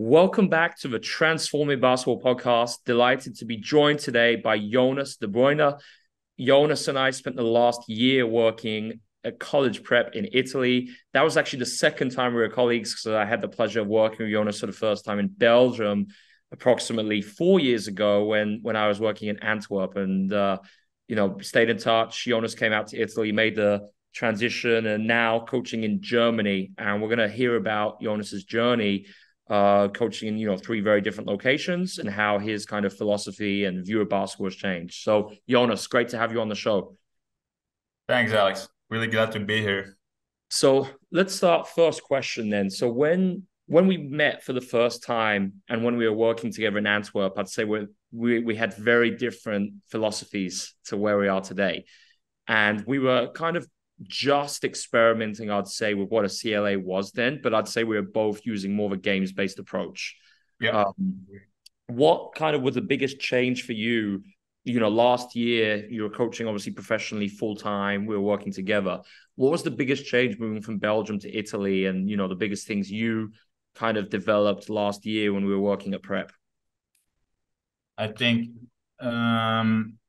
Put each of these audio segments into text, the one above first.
Welcome back to the Transforming Basketball Podcast. Delighted to be joined today by Jonas de Bruyne. Jonas and I spent the last year working at college prep in Italy. That was actually the second time we were colleagues because I had the pleasure of working with Jonas for the first time in Belgium approximately 4 years ago when I was working in Antwerp. And, stayed in touch. Jonas came out to Italy, made the transition, and now coaching in Germany. And we're going to hear about Jonas's journey coaching in three very different locations and how his kind of philosophy and view of basketball has changed. So, Jonas, great to have you on the show. Thanks, Alex. Really glad to be here. So let's start first question then. So when we met for the first time and when we were working together in Antwerp, I'd say we had very different philosophies to where we are today, and we were kind of just experimenting, I'd say, with what a CLA was then, but I'd say we were both using more of a games-based approach. Yeah. Um, what kind of was the biggest change for you? Last year you were coaching obviously professionally full time. We were working together. What was the biggest change moving from Belgium to Italy, and the biggest things you kind of developed last year when we were working at prep? I think um,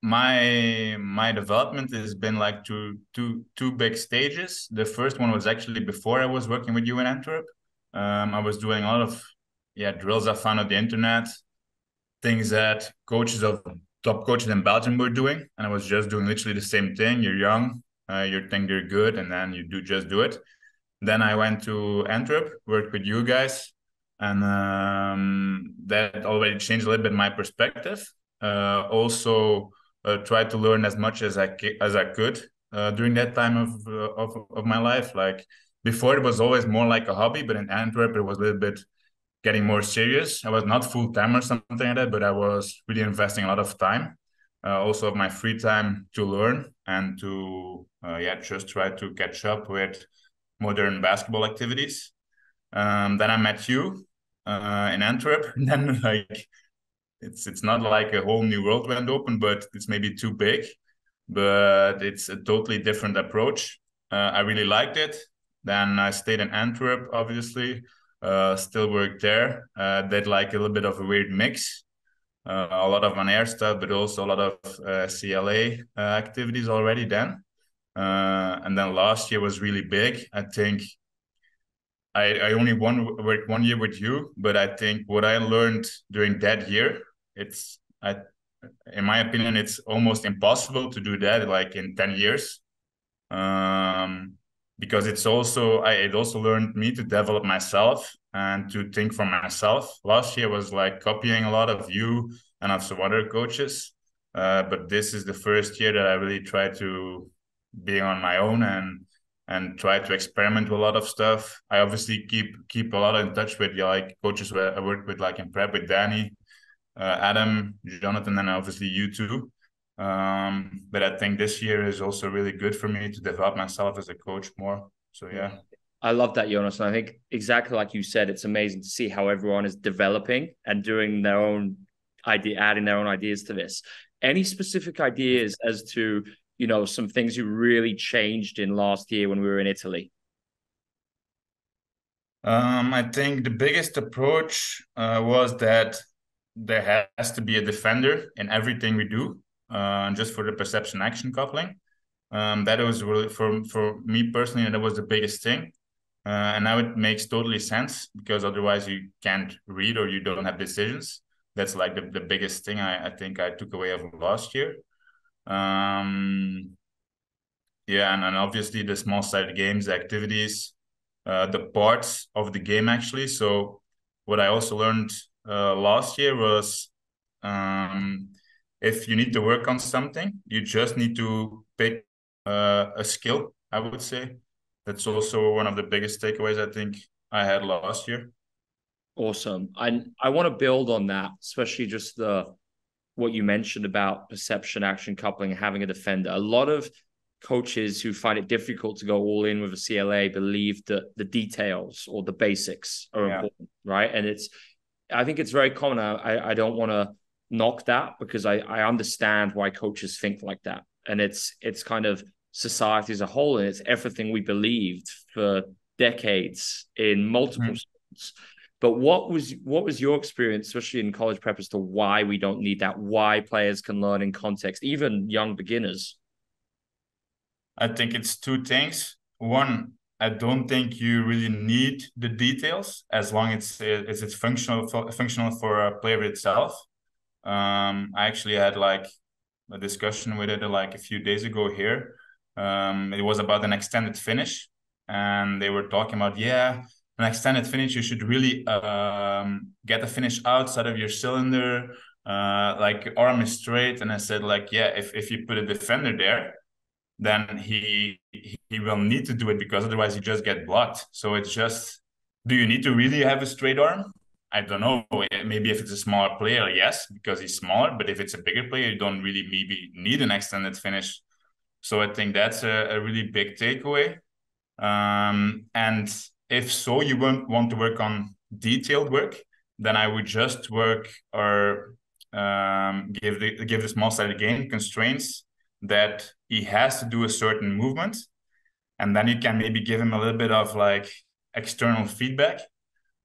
my development has been like two big stages. The first one was actually before I was working with you in Antwerp. I was doing a lot of drills I found on the internet, things that coaches of top coaches in Belgium were doing, and I was just doing literally the same thing. You're young, you think you're good, and then you do it. Then I went to Antwerp, worked with you guys, and that already changed a little bit my perspective. Also, tried to learn as much as I could during that time of my life. Like before, it was always more like a hobby, but in Antwerp, it was a little bit getting more serious. I was not full time or something like that, but I was really investing a lot of time, also of my free time to learn and to just try to catch up with modern basketball activities. Then I met you in Antwerp. And then like it's not like a whole new world went open, but it's maybe too big. But it's a totally different approach. I really liked it. Then I stayed in Antwerp, obviously. Still worked there. Did like a little bit of a weird mix. A lot of on-air stuff, but also a lot of CLA activities already then. And then last year was really big. I think I only worked 1 year with you, but I think what I learned during that year, it's I in my opinion, it's almost impossible to do that like in 10 years. Um, because it also learned me to develop myself and to think for myself. Last year was like copying a lot of you and of some other coaches. But this is the first year that I really try to be on my own and try to experiment with a lot of stuff. I obviously keep a lot in touch with like coaches where I work with, like in prep with Danny, Adam, Jonathan, and obviously you too. But I think this year is also really good for me to develop myself as a coach more. So yeah. I love that, Jonas. And I think exactly like you said, it's amazing to see how everyone is developing and doing their own idea, adding their own ideas to this. Any specific ideas as to, some things you really changed in last year when we were in Italy? I think the biggest approach was that there has to be a defender in everything we do, just for the perception action coupling. That was really for me personally, and that was the biggest thing. And now it makes totally sense because otherwise you can't read or you don't have decisions. That's like the biggest thing I think I took away of last year. Um, yeah, and obviously the small sided games, the activities, the parts of the game actually. So what I also learned last year was um, if you need to work on something, you just need to pick a skill, I would say. That's also one of the biggest takeaways I think I had last year. Awesome. I want to build on that, especially just the what you mentioned about perception action coupling and having a defender. A lot of coaches who find it difficult to go all in with a CLA believe that the details or the basics are Yeah. important, right? And I think it's very common. I don't want to knock that because I understand why coaches think like that. And it's kind of society as a whole, and it's everything we believed for decades in multiple Mhm. sports. But what was your experience, especially in college prep, as to why we don't need that? Why players can learn in context, even young beginners? I think it's two things. One, I don't think you really need the details as long as it's functional for a player itself. I actually had like a discussion with it like a few days ago here. It was about an extended finish, and they were talking about an extended finish. You should really get the finish outside of your cylinder, like arm is straight. And I said like, if you put a defender there, then he will need to do it because otherwise he just get blocked. So it's just, do you need to really have a straight arm? I don't know. Maybe if it's a smaller player, yes, because he's smaller. But if it's a bigger player, you don't really maybe need an extended finish. So I think that's a really big takeaway. And if so, you won't want to work on detailed work, then I would just work or give the small-sided game constraints that he has to do a certain movement, and then you can maybe give him a little bit of like external feedback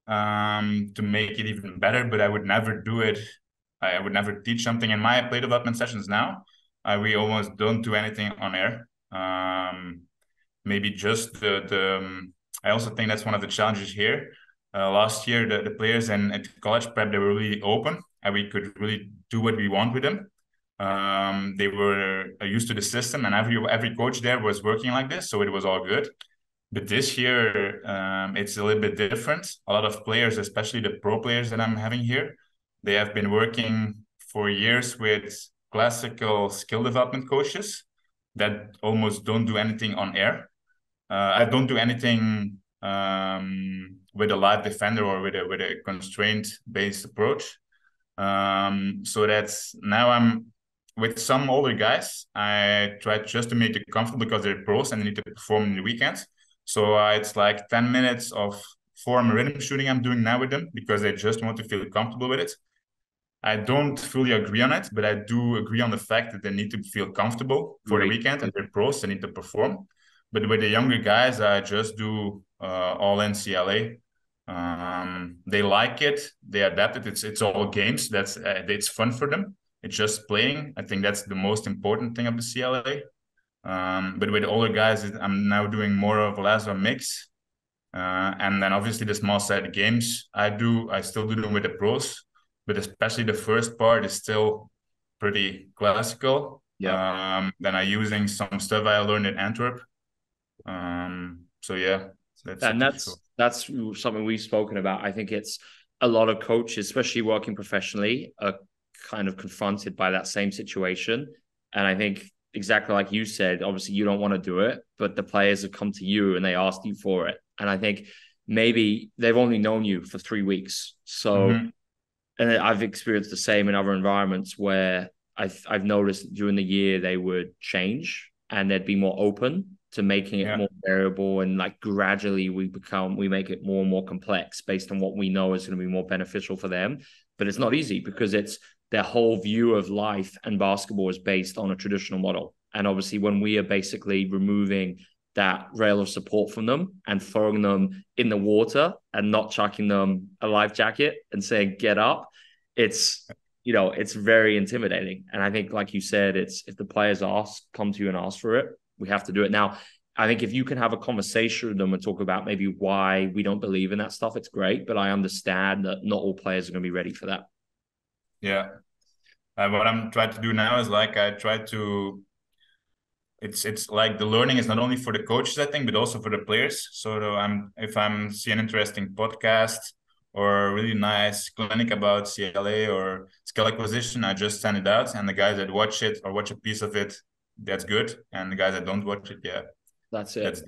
to make it even better. But I would never do it. I would never teach something in my play development sessions now. We almost don't do anything on air. Maybe just I also think that's one of the challenges here. Last year, the players at college prep, they were really open and we could really do what we want with them. They were used to the system, and every coach there was working like this, so it was all good. But this year, it's a little bit different. A lot of players, especially the pro players that I'm having here, they have been working for years with classical skill development coaches that almost don't do anything on air. I don't do anything with a live defender or with a constraint based approach. So that's now I'm with some older guys. I try just to make it comfortable because they're pros and they need to perform in the weekends. So it's like 10 minutes of form rhythm shooting I'm doing now with them because they just want to feel comfortable with it. I don't fully agree on it, but I do agree on the fact that they need to feel comfortable for the weekend and they're pros, they need to perform. But with the younger guys, I just do all NCLA. They like it, they adapt it. It's all games. It's fun for them. It's just playing. I think that's the most important thing of the CLA. But with older guys, I'm now doing more of a mix. And then obviously the small sided games I still do them with the pros, but especially the first part is still pretty classical. Yeah. Then I'm using some stuff I learned in Antwerp. So yeah, that's something we've spoken about. I think it's a lot of coaches, especially working professionally, are kind of confronted by that same situation. And I think exactly like you said, obviously you don't want to do it, but the players have come to you and they asked you for it. And I think maybe they've only known you for 3 weeks. So, and I've experienced the same in other environments where I've noticed during the year they would change and they'd be more open to making it more variable, and like gradually we make it more and more complex based on what we know is going to be more beneficial for them. But it's not easy because it's their whole view of life and basketball is based on a traditional model. And obviously when we are basically removing that rail of support from them and throwing them in the water and not chucking them a life jacket and saying, get up, it's very intimidating. And I think, like you said, it's if the players come to you and ask for it, we have to do it. Now, I think if you can have a conversation with them and talk about maybe why we don't believe in that stuff, it's great. But I understand that not all players are going to be ready for that. Yeah. What I'm trying to do now is like it's like the learning is not only for the coaches, I think, but also for the players. So if I'm see an interesting podcast or a really nice clinic about CLA or skill acquisition, I just send it out, and the guys that watch it or watch a piece of it, that's good. And the guys that don't watch it, that's it.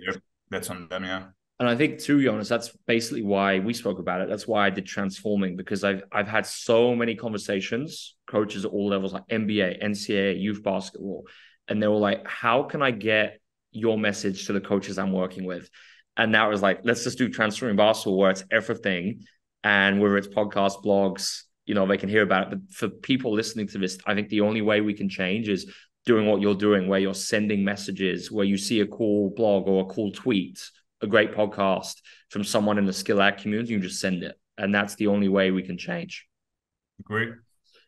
That's on them, yeah. And I think too, Jonas, that's basically why we spoke about it. That's why I did transforming, because I've had so many conversations, coaches at all levels, like NBA, NCAA, youth basketball, and they were like, how can I get your message to the coaches I'm working with? And now it was like, let's just do transforming basketball where it's everything. And whether it's podcasts, blogs, they can hear about it. But for people listening to this, I think the only way we can change is doing what you're doing, where you're sending messages, where you see a cool blog or a cool tweet, a great podcast from someone in the skill ad community, you just send it. and that's the only way we can change. Great.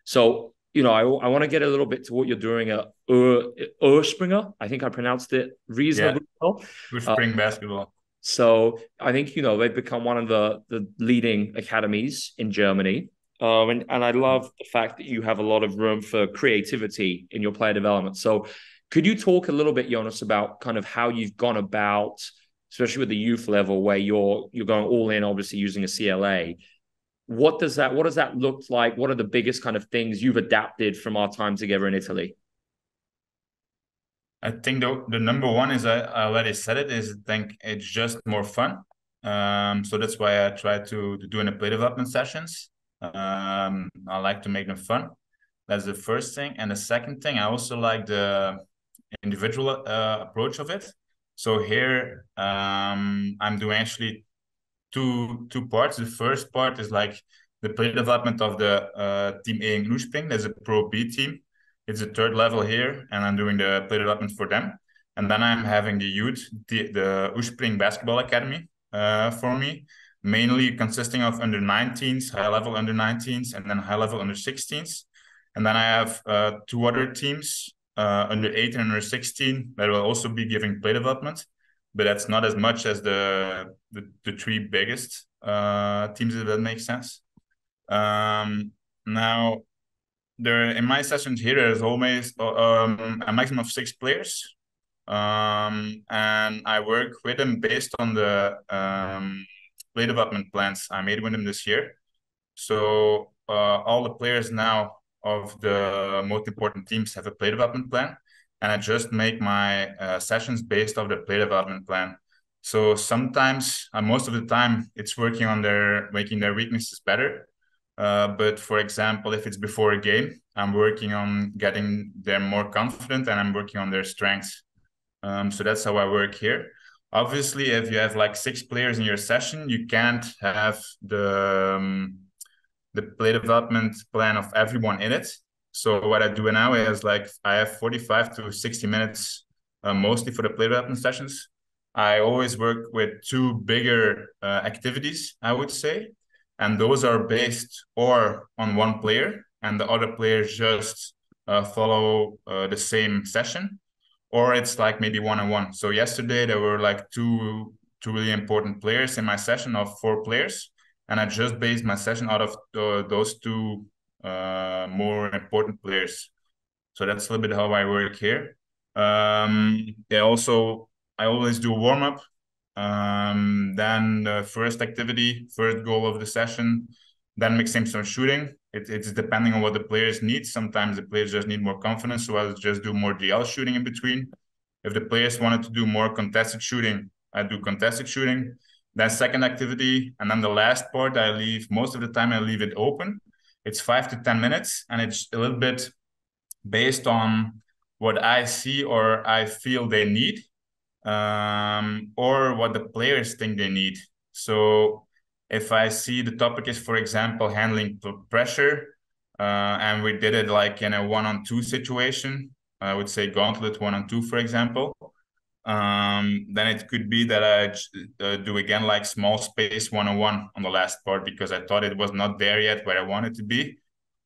So, I want to get a little bit to what you're doing at Urspringer. I think I pronounced it reasonably well. Spring basketball. So I think, they've become one of the leading academies in Germany. And I love the fact that you have a lot of room for creativity in your player development. So could you talk a little bit, Jonas, about kind of how you've gone about, especially with the youth level where you're going all in, obviously using a CLA. What does that look like? What are the biggest kind of things you've adapted from our time together in Italy? I think the number one is, I already said it, is I think it's just more fun. So that's why I try to do in the play development sessions. I like to make them fun. That's the first thing. And the second thing, I also like the individual approach of it. So here I'm doing actually two parts. The first part is like the play development of the team A in Uspring. There's a Pro B team. It's a third level here, and I'm doing the play development for them. And then I'm having the youth, the Uspring Basketball Academy for me, mainly consisting of under 19s, high level under 19s, and then high level under 16s. And then I have two other teams, under 18 and under 16, that will also be giving play development, but that's not as much as the three biggest teams, if that makes sense. Now, in my sessions here, there's always a maximum of 6 players, and I work with them based on the play development plans I made with them this year. So all the players now of the most important teams have a play development plan, and I just make my sessions based off the play development plan. So sometimes, most of the time, it's working on making their weaknesses better. But for example, if it's before a game, I'm working on getting them more confident, and I'm working on their strengths. So that's how I work here. Obviously, if you have like 6 players in your session, you can't have the play development plan of everyone in it. So what I do now is like I have 45 to 60 minutes mostly for the play development sessions. I always work with 2 bigger activities, I would say. And those are based or on one player, and the other players just follow the same session, or it's like maybe one-on-one. So yesterday there were like two really important players in my session of 4 players, and I just based my session out of those 2 more important players. So that's a little bit how I work here. Also, I always do warm-up. Then the first goal of the session, then mixing some shooting. It's depending on what the players need. Sometimes the players just need more confidence, so I'll just do more DL shooting in between. If the players wanted to do more contested shooting, I do contested shooting. Then second activity, and then the last part, most of the time I leave it open. It's 5 to 10 minutes, and it's a little bit based on what I see or I feel they need, or what the players think they need. So if I see the topic is, for example, handling pressure, and we did it like in a 1-on-2 situation, I would say gauntlet 1-on-2, for example, then it could be that I do again like small space 1-on-1 on the last part, because I thought it was not there yet where I wanted to be.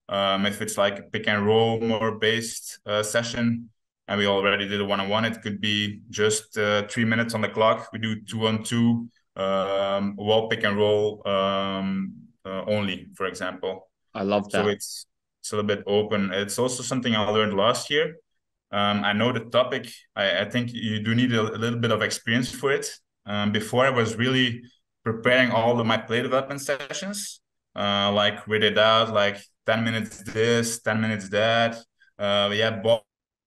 If it's like a pick and roll more based session, and we already did a 1-on-1, it could be just 3 minutes on the clock. We do 2-on-2, wall pick and roll only, for example. I love that. So it's a little bit open. It's also something I learned last year. I know the topic. I think you do need a little bit of experience for it. Before I was really preparing all of my play development sessions, like read it out, like 10 minutes this, 10 minutes that.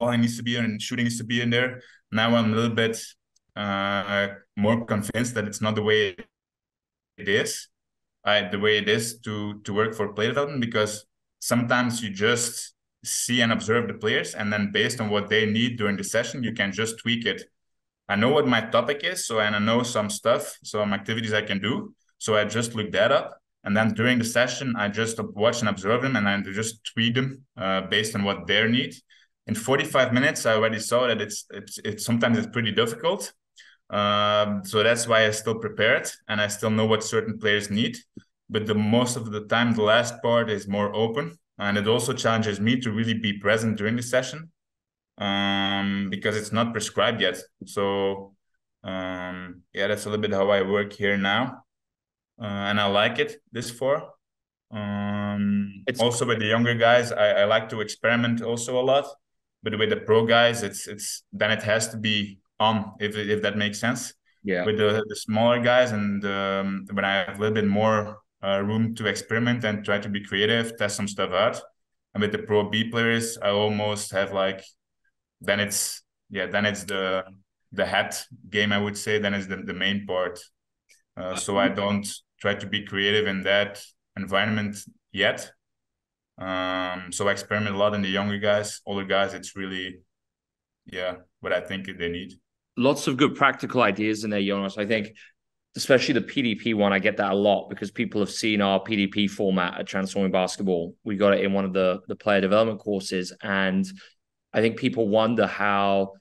Balling needs to be in and shooting needs to be in there. Now I'm a little bit more convinced that it's not the way it is. The way it is to work for play development, because sometimes you just see and observe the players, and then based on what they need during the session, you can just tweak it. I know what my topic is, and I know some stuff, some activities I can do. So I just look that up, and then during the session, I just watch and observe them, and I just tweak them based on what their need. In 45 minutes, I already saw that it's sometimes pretty difficult. So that's why I still prepare it, and I still know what certain players need. but the most of the time, the last part is more open. And it also challenges me to really be present during the session, because it's not prescribed yet. So yeah, that's a little bit how I work here now. And I like it this far. It's Also with the younger guys, I like to experiment also a lot. But with the pro guys, it's then it has to be on, if that makes sense. yeah. With the smaller guys, and when I have a little bit more room to experiment and try to be creative, test some stuff out. And with the pro B players, I almost have like, then it's the head game, I would say. Then it's the main part. So I don't try to be creative in that environment yet. So I experiment a lot in the younger guys. Older guys, it's really, what I think they need. Lots of good practical ideas in there, Jonas. I think, especially the PDP one, I get that a lot because people have seen our PDP format at Transforming Basketball. We got it in one of the player development courses. And I think people wonder how,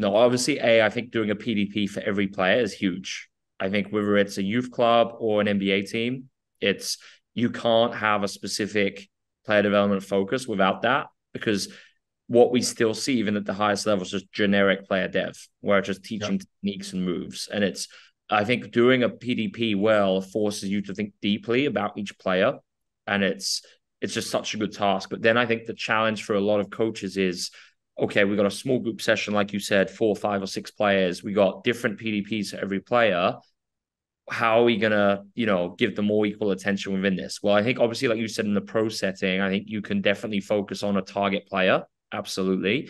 obviously, I think doing a PDP for every player is huge. I think whether it's a youth club or an NBA team, you can't have a specific player development focus without that, because what we still see, even at the highest levels, is just generic player dev, where it's just teaching techniques and moves. And I think doing a PDP well forces you to think deeply about each player. And it's just such a good task. But then I think the challenge for a lot of coaches is, okay, we got a small group session, like you said, 4, 5, or 6 players. We got different PDPs for every player. How are we going to, give them more equal attention within this? Well, I think obviously, like you said, in the pro setting, I think you can definitely focus on a target player. Absolutely.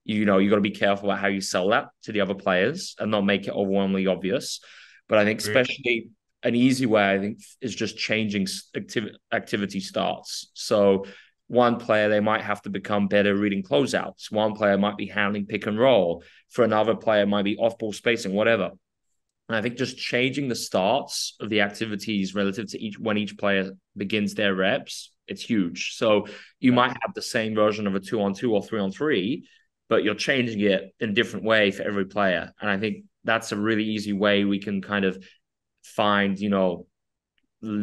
You got to be careful about how you sell that to the other players and not make it overwhelmingly obvious. But I think especially an easy way, I think, is just changing activity starts. So one player, they might have to become better reading closeouts. One player might be handling pick and roll. For another player, it might be off-ball spacing, whatever. And I think just changing the starts of the activities relative to when each player begins their reps, it's huge. So you might have the same version of a 2-on-2 or 3-on-3, but you're changing it in a different way for every player. And I think that's a really easy way we can kind of find,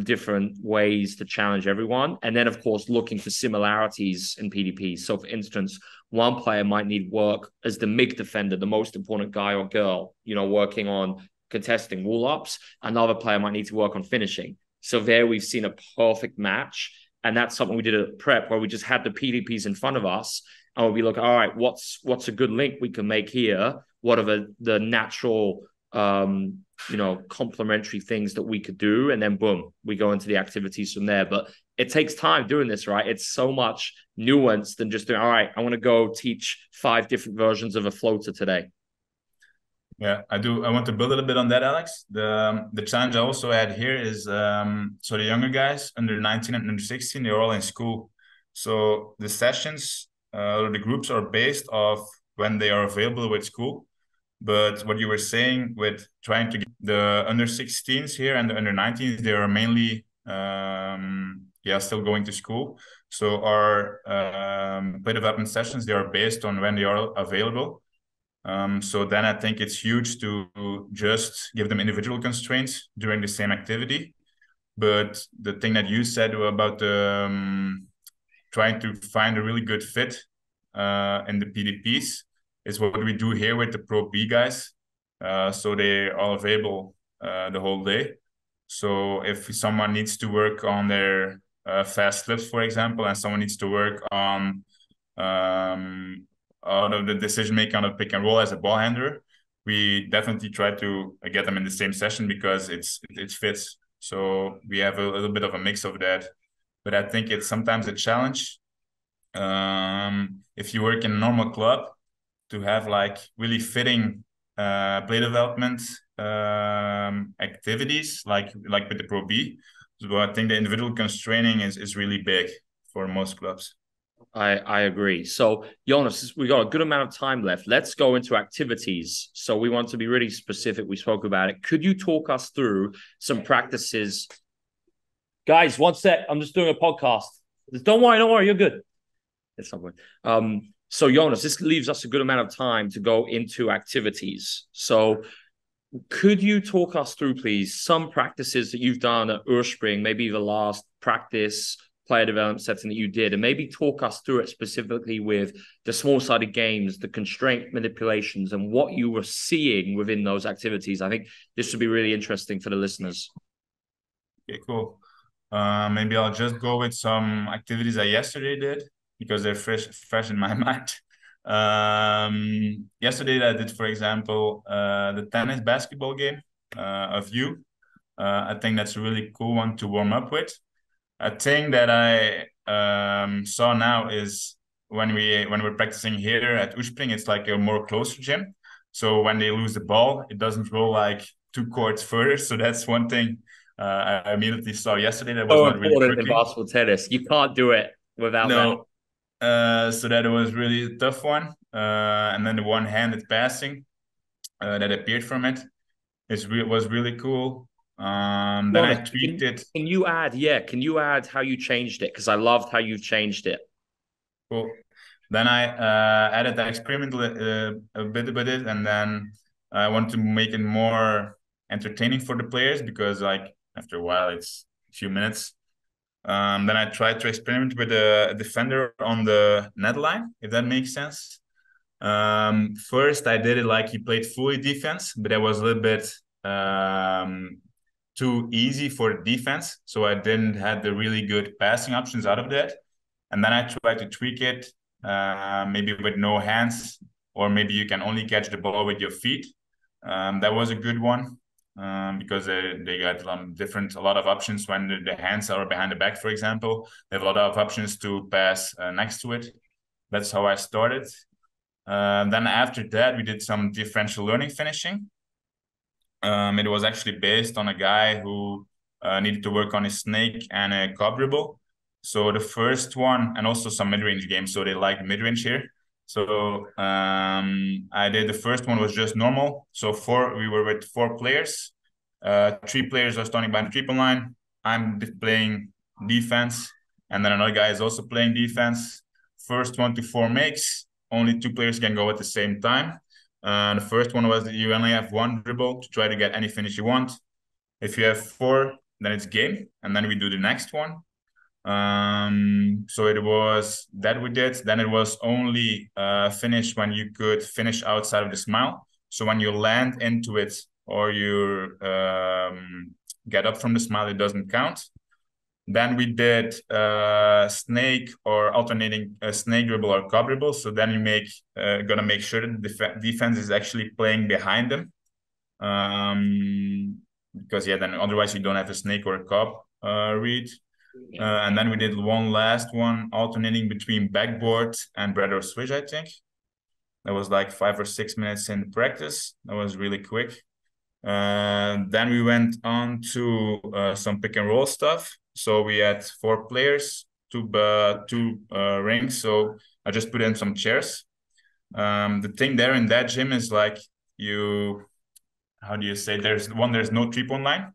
different ways to challenge everyone. And then, of course, looking for similarities in PDP. So, for instance, one player might need work as the MIG defender, the most important guy or girl, working on contesting wall-ups. Another player might need to work on finishing. So there we've seen a perfect match. And that's something we did at prep, where we just had the PDPs in front of us and we'll be looking, all right, what's a good link we can make here? What are the natural, complementary things that we could do? And then boom, we go into the activities from there. But it takes time doing this, right? It's so much nuanced than just doing, all right, I want to go teach 5 different versions of a floater today. Yeah, I do. I want to build a little bit on that, Alex. The challenge I also had here is, so the younger guys, under 19 and under 16, they're all in school. So the sessions, or the groups are based off when they are available with school. But what you were saying with trying to get the under 16s here and the under 19s, they are mainly, still going to school. So our play development sessions, they are based on when they are available. So then I think it's huge to just give them individual constraints during the same activity. But the thing that you said about trying to find a really good fit in the PDPs is what we do here with the Pro B guys. So they are available the whole day. So if someone needs to work on their fast flips, for example, and someone needs to work on out of the decision making on a pick and roll as a ball handler, we definitely try to get them in the same session because it fits. So we have a little bit of a mix of that, but I think it's sometimes a challenge if you work in a normal club to have like really fitting play development activities like with the Pro B. So I think the individual constraining is really big for most clubs. I agree. So, Jonas, we got a good amount of time left. Let's go into activities. So we want to be really specific. We spoke about it. Could you talk us through some practices? Guys, one sec. I'm just doing a podcast. Don't worry. You're good. It's not good. So, Jonas, this leaves us a good amount of time to go into activities. So Could you talk us through, please, some practices that you've done at Urspring, maybe the last practice player development setting that you did, and maybe talk us through it specifically with the small-sided games, the constraint manipulations, and what you were seeing within those activities? I think this would be really interesting for the listeners. Okay, cool. Maybe I'll just go with some activities I yesterday did because they're fresh in my mind. Yesterday I did, for example, the tennis basketball game of you. I think that's a really cool one to warm up with. A thing that I saw now is when we're practicing here at Uspring, it's like a more closer gym. So when they lose the ball, it doesn't roll like 2 courts further. So that's one thing I immediately saw yesterday that was So not really important in working. basketball tennis. You can't do it without that. No, so that was really a tough one. And then the one-handed passing that appeared from it was really cool. Then I Jonas, tweaked it. can you add how you changed it? Because I loved how you've changed it. Cool. Then I added the experiment a bit with it, and then I want to make it more entertaining for the players because, like, after a while, it's a few minutes. Then I tried to experiment with a defender on the net line, if that makes sense. First, I did it like he played fully defense, but that was a little bit too easy for defense, so I didn't have the really good passing options out of that. And then I tried to tweak it, maybe with no hands, or maybe you can only catch the ball with your feet. That was a good one because they got a lot of options when the hands are behind the back, for example. They have a lot of options to pass next to it. That's how I started. Then after that, we did some differential learning finishing. It was actually based on a guy who needed to work on his snake and a cob dribble. So the first one, and also some mid-range games, so they like mid-range here. So I did the first one was just normal. So we were with 4 players. 3 players are standing by the triple line. I'm playing defense, and then another guy is also playing defense. First 1 to 4 makes. Only 2 players can go at the same time. The first one was that you only have 1 dribble to try to get any finish you want. If you have 4, then it's game, and then we do the next one. So it was that we did. Then it was only finish when you could finish outside of the smile. So when you land into it or you get up from the smile, it doesn't count. Then we did snake or alternating snake dribble or cob dribble. So then you gonna make sure that the defense is actually playing behind them, because then otherwise you don't have a snake or a cob read. And then we did one last one, alternating between backboard and bread or switch. I think that was like 5 or 6 minutes in practice. That was really quick. Then we went on to some pick and roll stuff. So we had 4 players, two rings. So I just put in some chairs. The thing there in that gym is like how do you say? There's no 3-point line,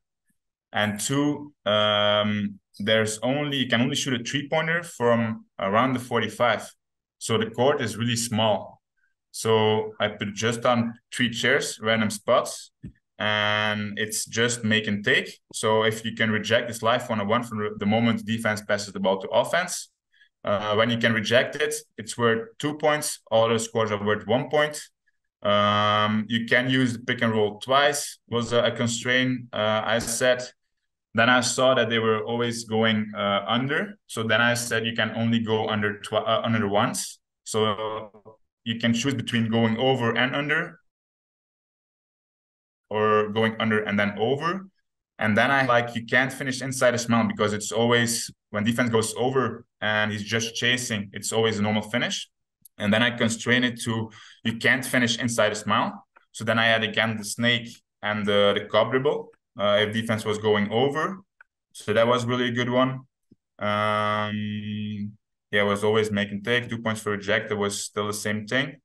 and 2, you can only shoot a 3-pointer from around the 45. So the court is really small. So I put just on 3 chairs, random spots, and it's just make and take. So if you can reject this live 1-on-1 from the moment defense passes the ball to offense, when you can reject it, it's worth 2 points. All other scores are worth 1 point. You can use the pick and roll twice, was a constraint I set. Then I saw that they were always going under. So then I said you can only go under once. So you can choose between going over and under, or going under and then over. And then you can't finish inside a smile because it's always, when defense goes over and he's just chasing, it's always a normal finish. And then I constrain it to, you can't finish inside a smile. So then I had again the snake and the cob dribble if defense was going over. So that was really a good one. It was always make and take. 2 points for reject. It was still the same thing.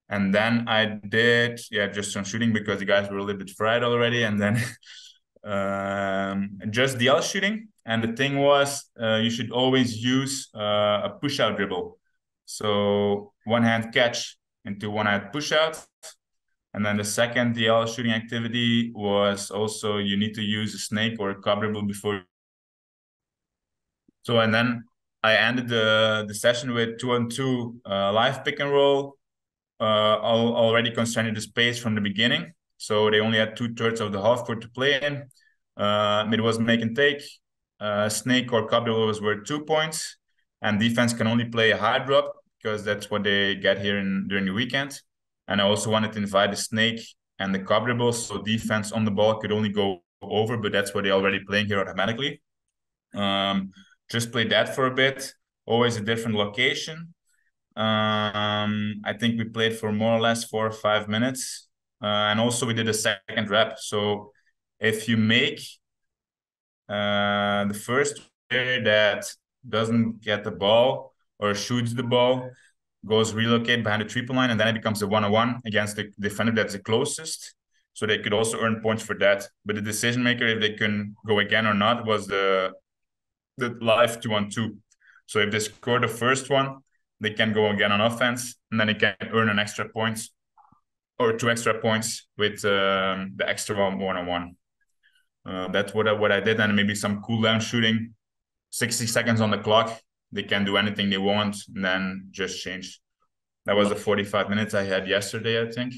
And then I did, just some shooting because the guys were a little bit fried already. And then just DL shooting. And the thing was, you should always use a push-out dribble. So one hand catch into one hand push-out. And then the second DL shooting activity was also you need to use a snake or a cup dribble before. So, and then I ended the session with 2-on-2 live pick and roll, already constraining the space from the beginning. So they only had 2/3 of the half court to play in. It was make and take. Snake or cup dribble was worth 2 points, and defense can only play a high drop because that's what they get here during the weekend. And I also wanted to invite the snake and the cup dribble, so defense on the ball could only go over, but that's what they're already playing here automatically. Just played that for a bit. Always a different location. I think we played for more or less 4 or 5 minutes. And also we did a second rep. So if you make the first player that doesn't get the ball or shoots the ball, goes relocate behind the triple line, and then it becomes a 1-on-1 against the defender that's the closest. So they could also earn points for that. But the decision maker, if they can go again or not, was the live 2-on-2. So if they score the first one, they can go again on offense, and then they can earn an extra points or 2 extra points with the extra 1-on-1. That's what I did, and maybe some cooldown shooting. 60 seconds on the clock. They can do anything they want, and then just change. That was the 45 minutes I had yesterday, I think.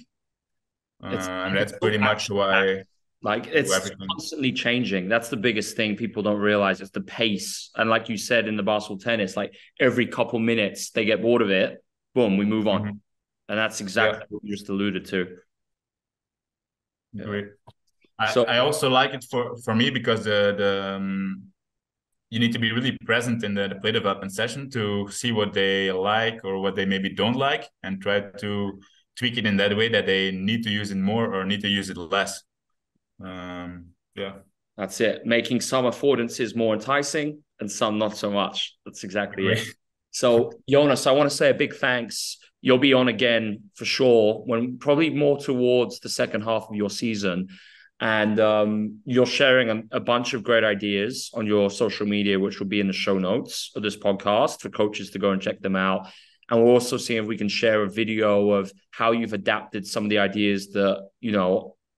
And that's pretty much why. Like it's constantly changing. That's the biggest thing people don't realize. It's the pace. And like you said in the basketball tennis, like every couple minutes they get bored of it. Boom, we move on. Mm-hmm. And that's exactly what you just alluded to. Great. I also like it for me because you need to be really present in the play development session to see what they like or what they maybe don't like, and try to tweak it in that way that they need to use it more or need to use it less. That's it. Making some affordances more enticing and some not so much. That's exactly it. So Jonas, I want to say a big thanks. You'll be on again for sure, when probably more towards the second half of your season. And you're sharing a bunch of great ideas on your social media, which will be in the show notes of this podcast for coaches to go and check them out. And we'll also see if we can share a video of how you've adapted some of the ideas that,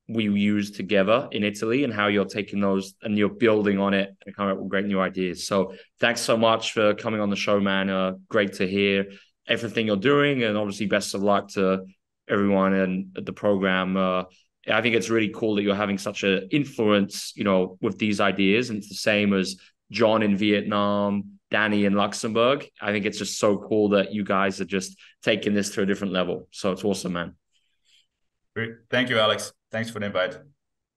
we use together in Italy, and how you're taking those and you're building on it and coming up with great new ideas. So thanks so much for coming on the show, man. Great to hear everything you're doing, and obviously best of luck to everyone in the program. I think it's really cool that you're having such an influence, with these ideas. And it's the same as John in Vietnam, Danny in Luxembourg. I think it's just so cool that you guys are just taking this to a different level. So it's awesome, man. Great. Thank you, Alex. Thanks for the invite.